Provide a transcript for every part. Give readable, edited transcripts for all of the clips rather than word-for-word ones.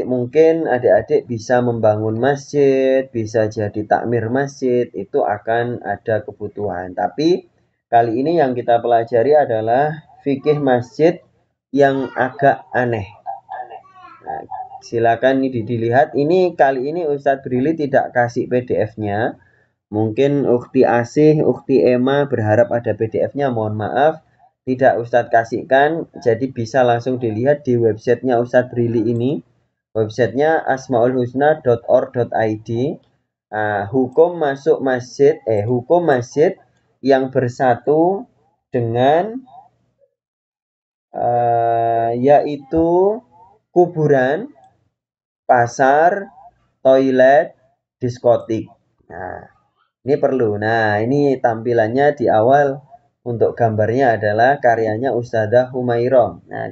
mungkin adik-adik bisa membangun masjid, bisa jadi takmir masjid, itu akan ada kebutuhan. Tapi kali ini yang kita pelajari adalah fikih masjid yang agak aneh. Nah, silakan ini dilihat. Ini kali ini Ustadz Brili tidak kasih PDF-nya. Mungkin Ukti Asih, Ukti Emma berharap ada PDF-nya. Mohon maaf, tidak Ustadz kasihkan. Jadi bisa langsung dilihat di websitenya Ustadz Brili ini. Websitenya asmaulhusna.org.id. Hukum masuk masjid, hukum masjid yang bersatu dengan yaitu kuburan, pasar, toilet, diskotik. Nah, ini perlu. Nah, ini tampilannya di awal untuk gambarnya adalah karyanya Ustadzah Humairah. Nah,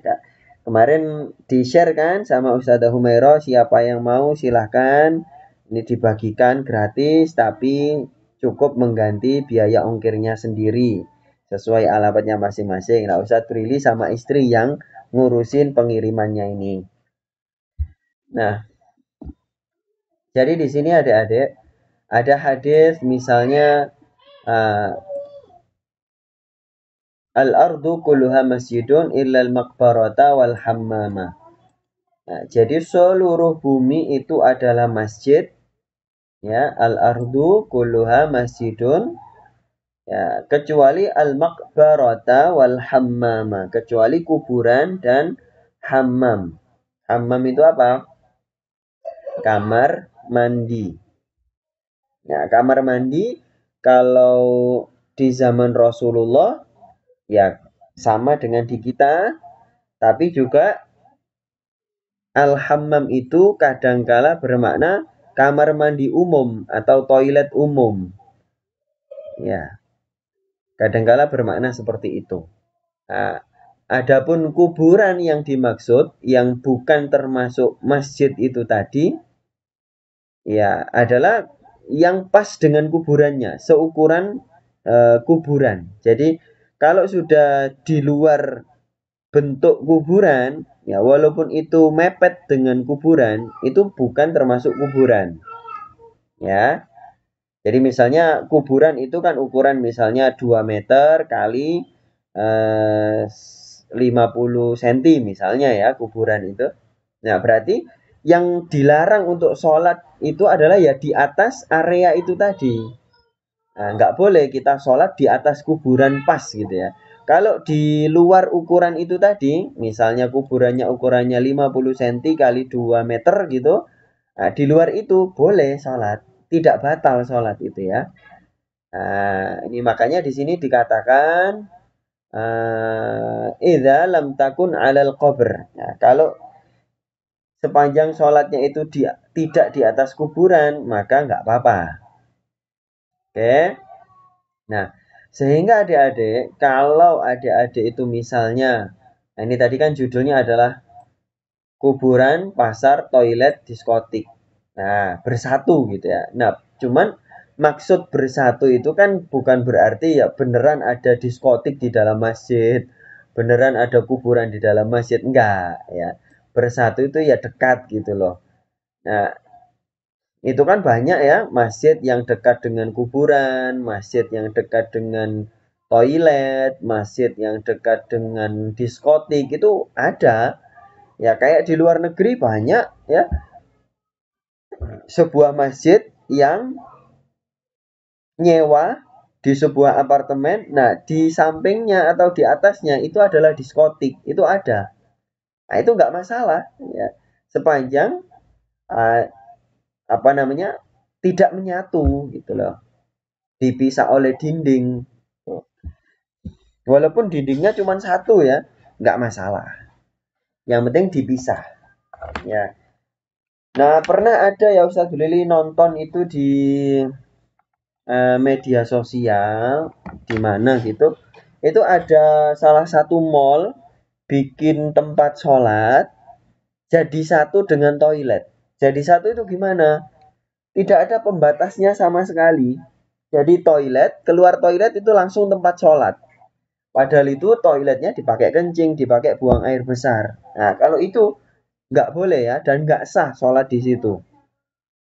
kemarin di-share kan sama Ustadzah Humairah, siapa yang mau silahkan. Ini dibagikan gratis, tapi cukup mengganti biaya ongkirnya sendiri. Sesuai alamatnya masing-masing. Nah, Ustadz Brili sama istri yang ngurusin pengirimannya ini. Nah, jadi di sini adik-adik, ada hadis misalnya al-ardu kulluha masjidun illal maqbarata wal hammama. Nah, jadi seluruh bumi itu adalah masjid. Ya, al-ardu kulluha masjidun. Ya, kecuali al-maqbarata wal hammama, kecuali kuburan dan hammam. Hammam itu apa? Kamar mandi. Nah, kamar mandi kalau di zaman Rasulullah ya sama dengan di kita, tapi juga al-hammam itu kadangkala bermakna kamar mandi umum atau toilet umum. Ya, kadangkala bermakna seperti itu. Nah, adapun kuburan yang dimaksud yang bukan termasuk masjid itu tadi, ya adalah yang pas dengan kuburannya, seukuran kuburan. Jadi kalau sudah di luar bentuk kuburan, ya walaupun itu mepet dengan kuburan, itu bukan termasuk kuburan. Ya. Jadi misalnya kuburan itu kan ukuran misalnya 2 meter kali 50 cm misalnya ya kuburan itu. Nah, berarti yang dilarang untuk sholat itu adalah ya di atas area itu tadi. Nah, nggak boleh kita sholat di atas kuburan pas gitu ya. Kalau di luar ukuran itu tadi, misalnya kuburannya ukurannya 50 cm kali 2 meter gitu, nah, di luar itu boleh sholat, tidak batal sholat itu ya. Nah, ini makanya di sini dikatakan idza lam takun 'alal qabr. Nah, kalau sepanjang sholatnya itu tidak di atas kuburan, maka nggak apa-apa. Oke. Nah, sehingga adik-adik, kalau adik-adik itu misalnya, nah ini tadi kan judulnya adalah kuburan, pasar, toilet, diskotik. Nah, bersatu gitu ya. Nah, cuman maksud bersatu itu kan bukan berarti ya beneran ada diskotik di dalam masjid, beneran ada kuburan di dalam masjid. Enggak ya. Bersatu itu ya dekat gitu loh. Nah, itu kan banyak ya masjid yang dekat dengan kuburan, masjid yang dekat dengan toilet, masjid yang dekat dengan diskotik itu ada. Ya kayak di luar negeri banyak ya sebuah masjid yang nyewa di sebuah apartemen. Nah, di sampingnya atau di atasnya itu adalah diskotik, itu ada. Nah, itu nggak masalah ya. Sepanjang uh, apa namanya tidak menyatu gitu loh, dipisah oleh dinding. Walaupun dindingnya cuma satu ya, nggak masalah. Yang penting dipisah. Ya. Nah, pernah ada ya Ustadz Lili nonton itu di media sosial, di mana gitu. Itu ada salah satu mall bikin tempat sholat jadi satu dengan toilet. Jadi satu itu gimana? Tidak ada pembatasnya sama sekali. Jadi toilet, keluar toilet itu langsung tempat sholat. Padahal itu toiletnya dipakai kencing, dipakai buang air besar. Nah, kalau itu nggak boleh ya, dan nggak sah sholat di situ.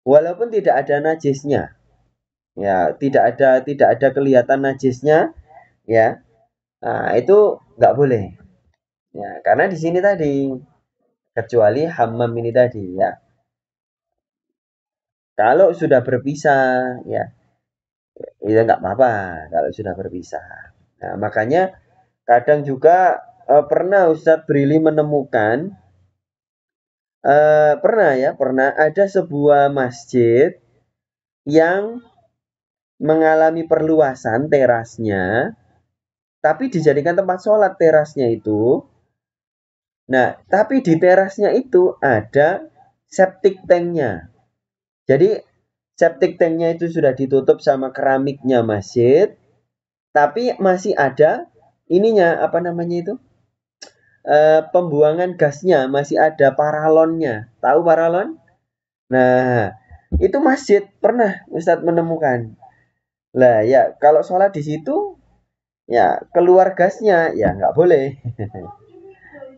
Walaupun tidak ada najisnya, ya tidak ada kelihatan najisnya, ya, nah, itu nggak boleh. Ya, karena di sini tadi kecuali hammam ini tadi ya. Kalau sudah berpisah, ya, ya nggak apa-apa kalau sudah berpisah. Nah, makanya kadang juga pernah Ustadz Brili menemukan pernah ada sebuah masjid yang mengalami perluasan terasnya, tapi dijadikan tempat sholat terasnya itu. Nah, tapi di terasnya itu ada septic tanknya. Jadi septic tanknya itu sudah ditutup sama keramiknya masjid, tapi masih ada ininya apa namanya itu? Pembuangan gasnya masih ada paralonnya. Tahu paralon? Nah, itu masjid pernah Ustadz menemukan. Lah ya kalau sholat di situ ya keluar gasnya ya nggak boleh.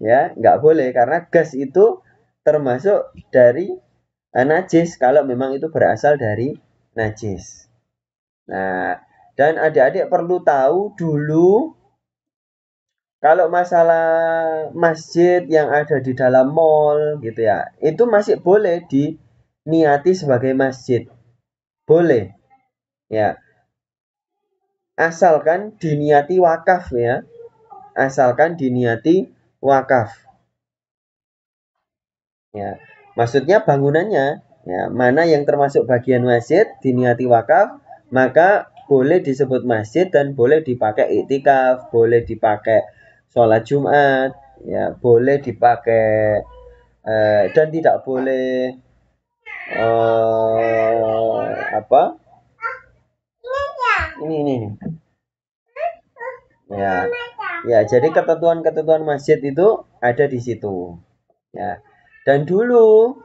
Ya nggak boleh karena gas itu termasuk dari najis kalau memang itu berasal dari najis. Nah, dan adik-adik perlu tahu dulu kalau masalah masjid yang ada di dalam mall gitu ya, itu masih boleh diniati sebagai masjid. Boleh. Ya, asalkan diniati wakaf ya. Asalkan diniati wakaf. Ya, maksudnya bangunannya ya, mana yang termasuk bagian masjid diniati wakaf, maka boleh disebut masjid dan boleh dipakai iktikaf, boleh dipakai sholat Jumat, ya, boleh dipakai dan tidak boleh apa? Ini. Ya. Ya, jadi ketentuan-ketentuan masjid itu ada di situ. Ya. Dan dulu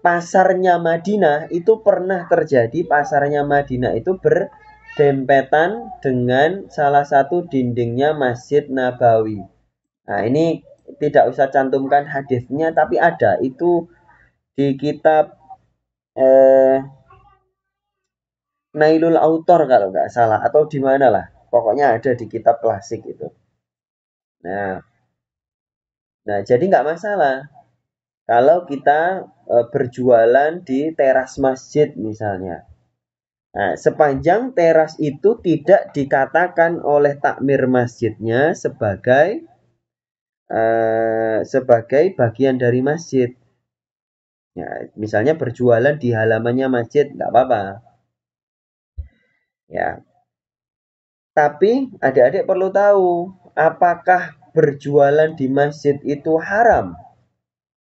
pasarnya Madinah itu pernah terjadi, pasarnya Madinah itu berdempetan dengan salah satu dindingnya Masjid Nabawi. Nah, ini tidak usah cantumkan hadisnya, tapi ada itu di kitab Nailul Autor kalau nggak salah, atau di mana lah. Pokoknya ada di kitab klasik itu. Nah, jadi nggak masalah kalau kita berjualan di teras masjid misalnya. Nah, sepanjang teras itu tidak dikatakan oleh takmir masjidnya sebagai bagian dari masjid. Ya, misalnya berjualan di halamannya masjid nggak apa-apa. Ya, tapi adik-adik perlu tahu apakah berjualan di masjid itu haram?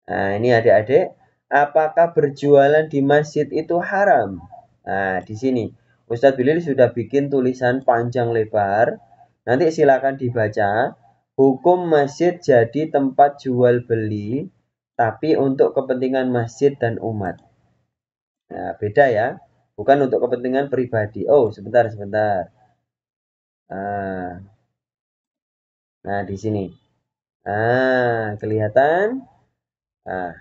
Nah, ini adik-adik, apakah berjualan di masjid itu haram? Nah, di sini Ustadz Bilil sudah bikin tulisan panjang lebar. Nanti silakan dibaca. Hukum masjid jadi tempat jual beli, tapi untuk kepentingan masjid dan umat. Nah, beda ya. Bukan untuk kepentingan pribadi. Oh, sebentar. Nah, di sini. Nah, kelihatan? Nah,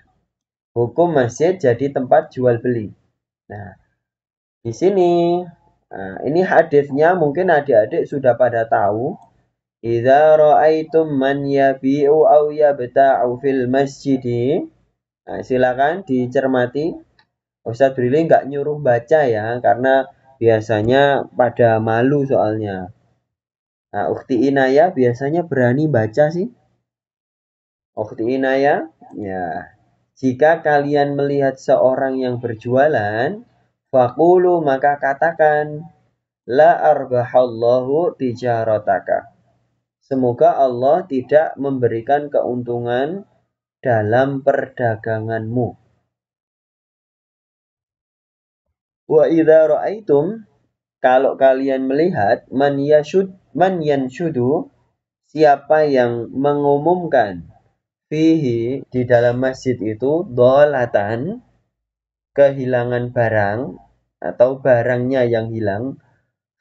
hukum masjid jadi tempat jual beli. Nah, di sini, nah, ini hadisnya mungkin adik-adik sudah pada tahu. Idza ra'aitum man yabi'u aw yabta'u fil masjidi. Nah, silakan dicermati. Ustadz Brili nggak nyuruh baca ya, karena biasanya pada malu soalnya. Nah, Ukhti Inaya biasanya berani baca sih. Ukhti Inaya, ya. Jika kalian melihat seorang yang berjualan, faqulu maka katakan, la arbahallahu tijarataka. Semoga Allah tidak memberikan keuntungan dalam perdaganganmu. Wa idza ra'aitum, kalau kalian melihat man yanshudu, siapa yang mengumumkan fihi di dalam masjid itu dolatan, kehilangan barang atau barangnya yang hilang,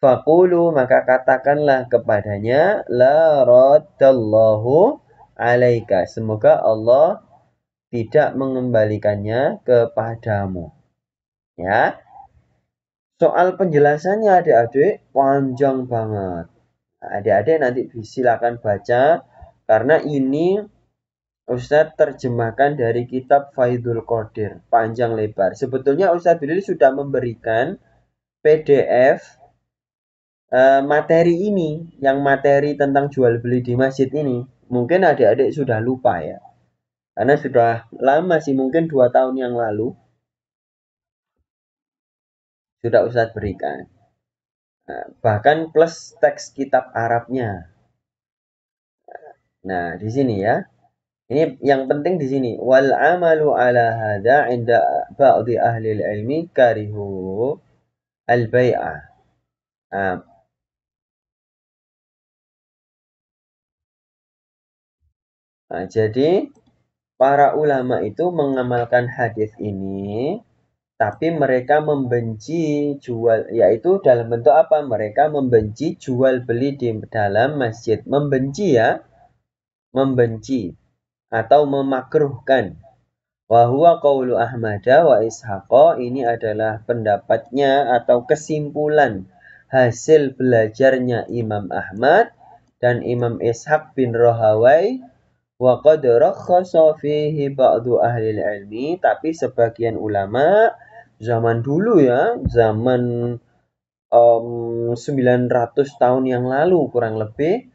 faqulu maka katakanlah kepadanya la raddallahu alaika. Semoga Allah tidak mengembalikannya kepadamu. Ya. Soal penjelasannya adik-adik panjang banget. Adik-adik nanti silakan baca karena ini Ustadz terjemahkan dari kitab Faidul Qadir panjang lebar. Sebetulnya Ustadz Billy sudah memberikan PDF materi ini, yang materi tentang jual beli di masjid ini. Mungkin adik-adik sudah lupa ya. Karena sudah lama sih, mungkin 2 tahun yang lalu sudah Ustadz berikan. Bahkan plus teks kitab Arabnya. Nah, di sini ya. Ini yang penting di sini. Wal amalu ala hadza 'inda ba'dhi ahli ilmi karihu al-bai'ah. Nah, jadi para ulama itu mengamalkan hadis ini, tapi mereka membenci jual, yaitu dalam bentuk apa? Mereka membenci jual beli di dalam masjid. Membenci ya, membenci atau memakruhkan. Wa huwa qaulu Ahmad wa Ishaqa, ini adalah pendapatnya atau kesimpulan hasil belajarnya Imam Ahmad dan Imam Ishaq bin Rahawai. Wa qad rakhasa fihi ba'du ahli ilmi, tapi sebagian ulama zaman dulu ya, zaman 900 tahun yang lalu kurang lebih,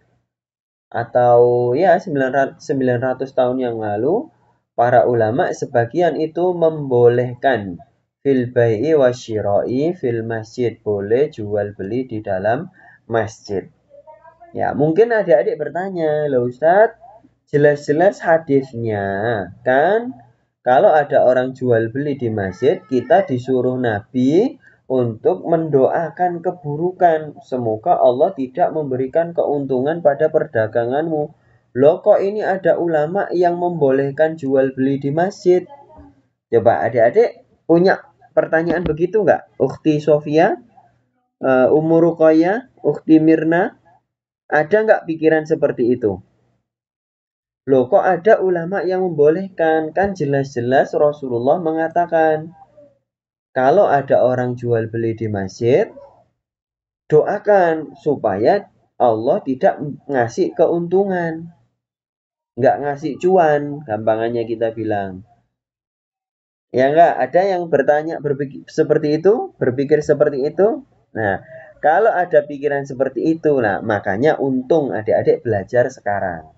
atau ya 900 tahun yang lalu, para ulama sebagian itu membolehkan fil bai'i wasyira'i fil masjid, boleh jual beli di dalam masjid. Ya, mungkin adik-adik bertanya, "Loh Ustadz, jelas-jelas hadisnya kan kalau ada orang jual beli di masjid, kita disuruh Nabi untuk mendoakan keburukan. Semoga Allah tidak memberikan keuntungan pada perdaganganmu. Loh kok ini ada ulama yang membolehkan jual beli di masjid?" Coba adik-adik punya pertanyaan begitu nggak? Ukhti Sofia, Ummu Ruqayyah, Ukhti Mirna, ada nggak pikiran seperti itu? Loh kok ada ulama yang membolehkan? Kan jelas-jelas Rasulullah mengatakan, kalau ada orang jual beli di masjid, doakan supaya Allah tidak ngasih keuntungan. Nggak ngasih cuan, gampangannya kita bilang. Ya nggak? Ada yang berpikir seperti itu? Berpikir seperti itu? Nah, kalau ada pikiran seperti itu, nah makanya untung adik-adik belajar sekarang.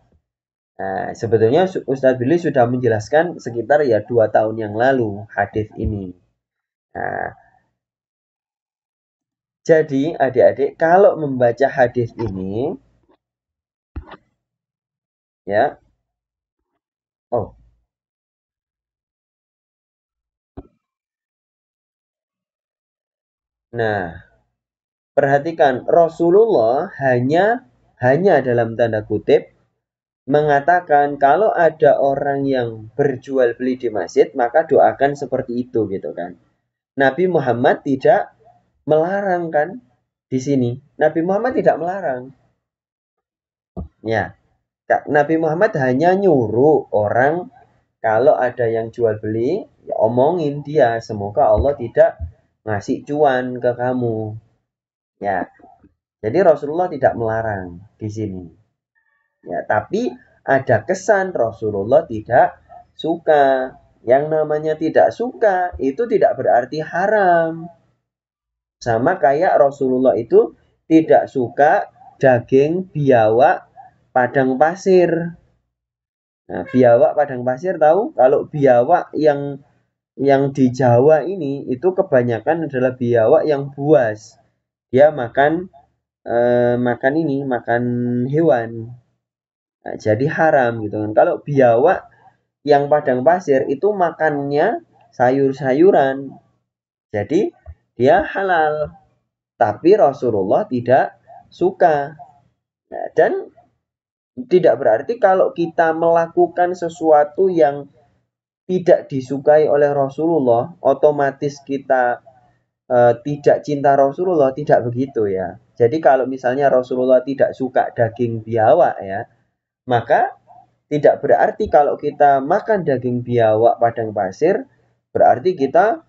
Nah, sebetulnya Ustadz Billy sudah menjelaskan sekitar ya 2 tahun yang lalu hadis ini. Nah, jadi adik-adik kalau membaca hadis ini, ya, oh, nah, perhatikan Rasulullah hanya dalam tanda kutip mengatakan kalau ada orang yang berjual beli di masjid, maka doakan seperti itu gitu kan. Nabi Muhammad tidak melarang kan di sini. Nabi Muhammad tidak melarang. Ya, Nabi Muhammad hanya nyuruh orang kalau ada yang jual beli, ya omongin dia, semoga Allah tidak ngasih cuan ke kamu. Ya, jadi Rasulullah tidak melarang di sini. Ya, tapi ada kesan Rasulullah tidak suka. Yang namanya tidak suka itu tidak berarti haram. Sama kayak Rasulullah itu tidak suka daging biawak padang pasir. Nah, biawak padang pasir tahu? Kalau biawak yang di Jawa ini itu kebanyakan adalah biawak yang buas. Dia makan hewan. Nah, jadi haram gitu kan. Kalau biawak yang padang pasir itu makannya sayur-sayuran. Jadi dia halal. Tapi Rasulullah tidak suka. Nah, dan tidak berarti kalau kita melakukan sesuatu yang tidak disukai oleh Rasulullah, otomatis kita tidak cinta Rasulullah, tidak begitu ya. Jadi kalau misalnya Rasulullah tidak suka daging biawak ya, maka Tidak berarti kalau kita makan daging biawak padang pasir berarti kita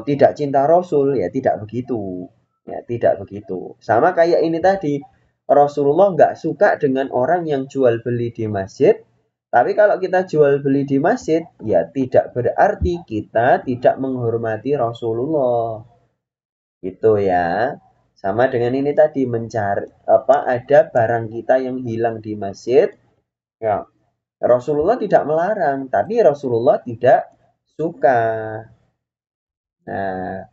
tidak cinta Rasul, ya tidak begitu. Ya tidak begitu. Sama kayak ini tadi, Rasulullah nggak suka dengan orang yang jual beli di masjid. Tapi kalau kita jual beli di masjid, ya tidak berarti kita tidak menghormati Rasulullah. Gitu ya. Sama dengan ini tadi, mencari ada barang kita yang hilang di masjid. Ya, Rasulullah tidak melarang, tapi Rasulullah tidak suka. Nah,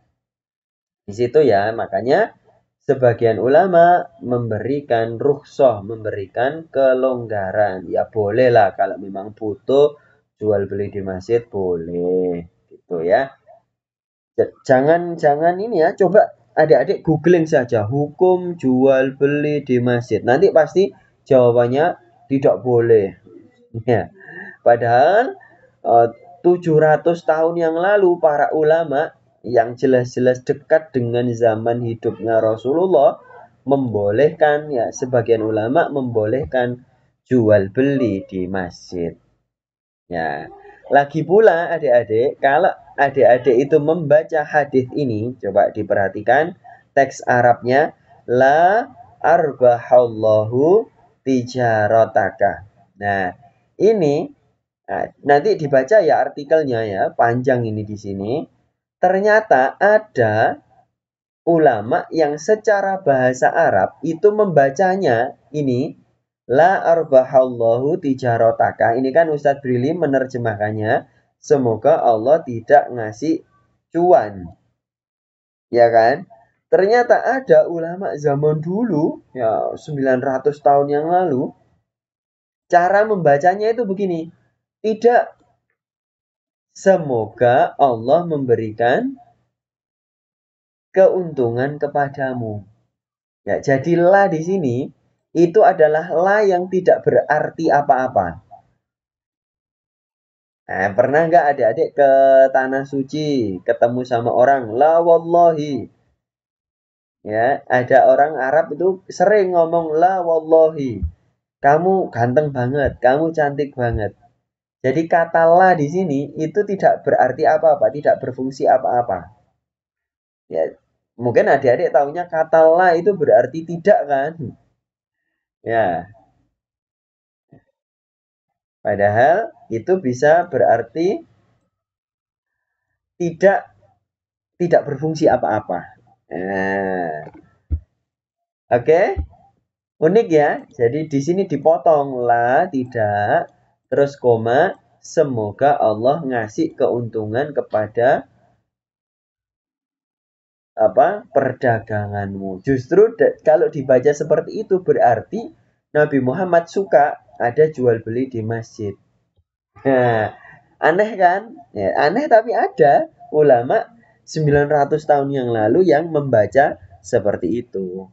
di situ ya, makanya sebagian ulama memberikan rukhsah, memberikan kelonggaran. Ya bolehlah kalau memang butuh jual beli di masjid boleh, gitu ya. Jangan ini ya, coba adik-adik googling saja hukum jual beli di masjid. Nanti pasti jawabannya tidak boleh. Ya. Padahal 700 tahun yang lalu para ulama yang jelas-jelas dekat dengan zaman hidupnya Rasulullah membolehkan, ya sebagian ulama membolehkan jual beli di masjid. Ya. Lagi pula adik-adik, kalau adik-adik itu membaca hadis ini, coba diperhatikan teks Arabnya, la arbahallahu tijarataka. Nah, ini nanti dibaca ya artikelnya ya, panjang ini di sini. Ternyata ada ulama yang secara bahasa Arab itu membacanya ini la arbahallahu tijarotaka. Ini kan Ustadz Brili menerjemahkannya. Semoga Allah tidak ngasih cuan. Ya kan? Ternyata ada ulama zaman dulu, ya 900 tahun yang lalu, cara membacanya itu begini. Tidak, semoga Allah memberikan keuntungan kepadamu. Ya, jadi la di sini itu adalah la yang tidak berarti apa-apa. Nah, pernah nggak adik-adik ke tanah suci ketemu sama orang la wallahi? Ya, ada orang Arab itu sering ngomong la wallahi. Kamu ganteng banget, kamu cantik banget. Jadi kata la di sini itu tidak berarti apa-apa, tidak berfungsi apa-apa. Ya, mungkin adik-adik taunya kata la itu berarti tidak kan? Ya, padahal itu bisa berarti tidak tidak berfungsi apa-apa. Nah, oke, unik ya. Jadi di sini dipotong la tidak, terus koma, semoga Allah ngasih keuntungan kepada perdaganganmu. Justru kalau dibaca seperti itu berarti Nabi Muhammad suka ada jual beli di masjid. Nah, aneh kan? Ya, aneh tapi ada ulama 900 tahun yang lalu yang membaca seperti itu.